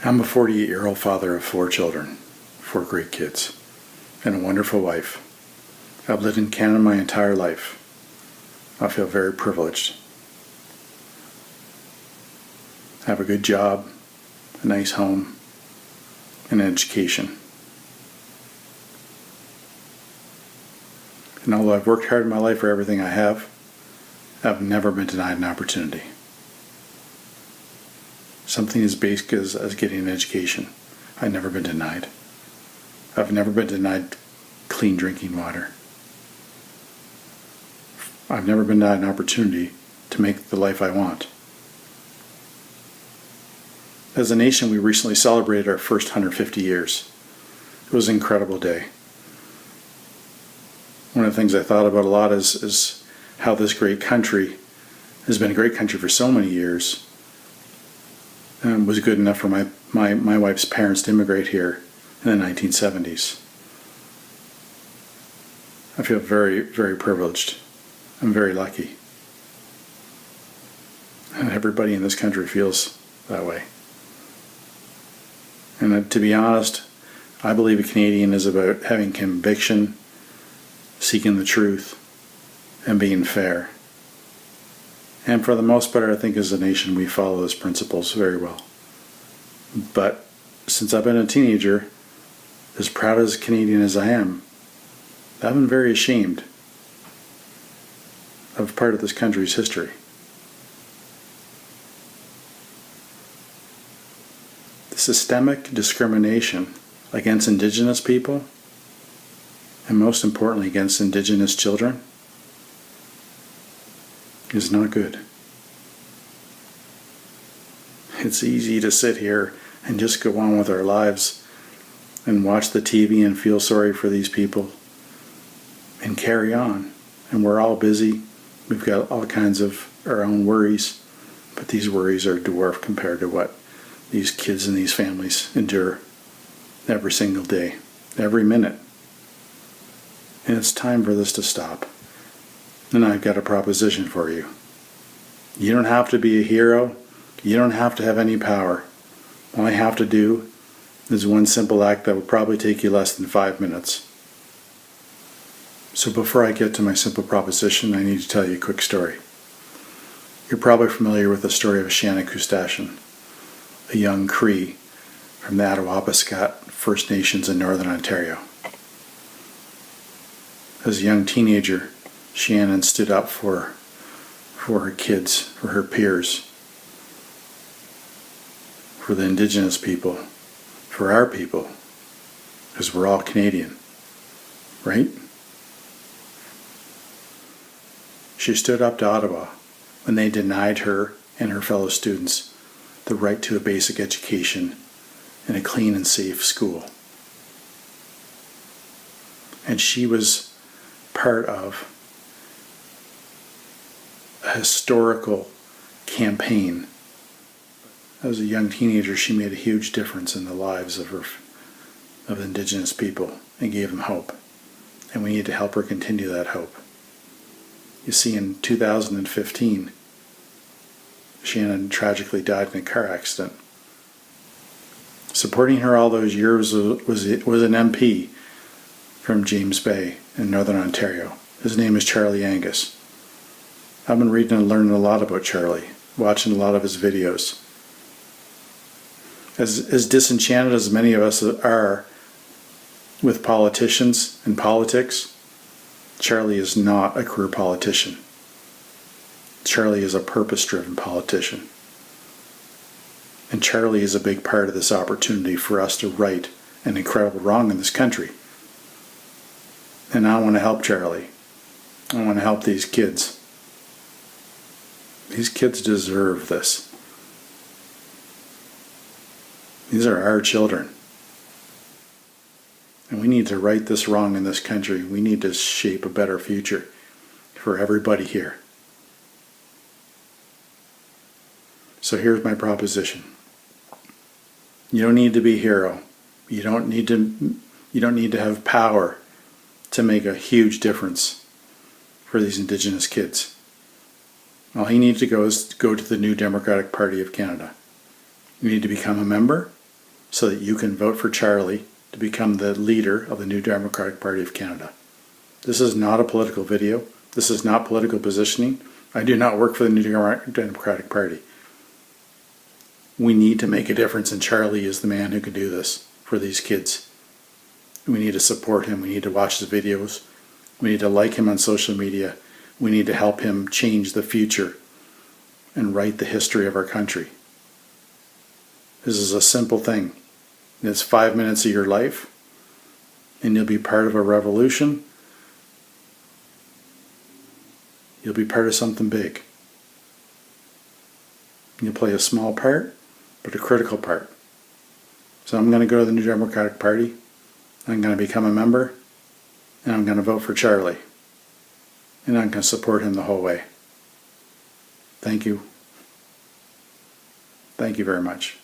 I'm a 48-year-old father of 4 children, 4 great kids, and a wonderful wife. I've lived in Canada my entire life. I feel very privileged. I have a good job, a nice home, and an education. And although I've worked hard in my life for everything I have, I've never been denied an opportunity. Something as basic as getting an education, I've never been denied. I've never been denied clean drinking water. I've never been denied an opportunity to make the life I want. As a nation, we recently celebrated our first 150 years. It was an incredible day. One of the things I thought about a lot is how this great country has been a great country for so many years, and was good enough for my wife's parents to immigrate here in the 1970s. I feel very, very privileged. I'm very lucky. And everybody in this country feels that way. And to be honest, I believe a Canadian is about having conviction, seeking the truth, and being fair. And for the most part, I think as a nation we follow those principles very well. But since I've been a teenager, as proud as a Canadian as I am, I've been very ashamed of part of this country's history. The systemic discrimination against Indigenous people, and most importantly against Indigenous children, is not good. It's easy to sit here and just go on with our lives and watch the TV and feel sorry for these people and carry on. And we're all busy. We've got all kinds of our own worries, but these worries are dwarfed compared to what these kids and these families endure every single day, every minute. And it's time for this to stop. And I've got a proposition for you. You don't have to be a hero. You don't have to have any power. All you have to do is one simple act that will probably take you less than 5 minutes. So before I get to my simple proposition, I need to tell you a quick story. You're probably familiar with the story of Shannen Koostachin, a young Cree from the Attawapiskat First Nations in Northern Ontario. As a young teenager, Shannen stood up for her kids, for her peers, for the Indigenous people, for our people, because we're all Canadian, right? She stood up to Ottawa when they denied her and her fellow students the right to a basic education in a clean and safe school. And she was part of a historical campaign. As a young teenager, she made a huge difference in the lives of Indigenous people and gave them hope. And we need to help her continue that hope. You see, in 2015, Shannen tragically died in a car accident. Supporting her all those years was an MP from James Bay in Northern Ontario. His name is Charlie Angus. I've been reading and learning a lot about Charlie, watching a lot of his videos. As disenchanted as many of us are with politicians and politics, Charlie is not a career politician. Charlie is a purpose-driven politician. And Charlie is a big part of this opportunity for us to right an incredible wrong in this country. And I want to help Charlie. I want to help these kids. These kids deserve this. These are our children. And we need to right this wrong in this country. We need to shape a better future for everybody here. So here's my proposition. You don't need to be a hero. You don't need to have power to make a huge difference for these Indigenous kids. All you need to go is go to the New Democratic Party of Canada. You need to become a member, so that you can vote for Charlie to become the leader of the New Democratic Party of Canada. This is not a political video. This is not political positioning. I do not work for the New Democratic Party. We need to make a difference, and Charlie is the man who can do this for these kids. We need to support him. We need to watch his videos. We need to like him on social media. We need to help him change the future and write the history of our country. This is a simple thing. It's 5 minutes of your life, and you'll be part of a revolution. You'll be part of something big. You'll play a small part, but a critical part. So I'm going to go to the New Democratic Party. I'm going to become a member, and I'm going to vote for Charlie. And I'm going to support him the whole way. Thank you. Thank you very much.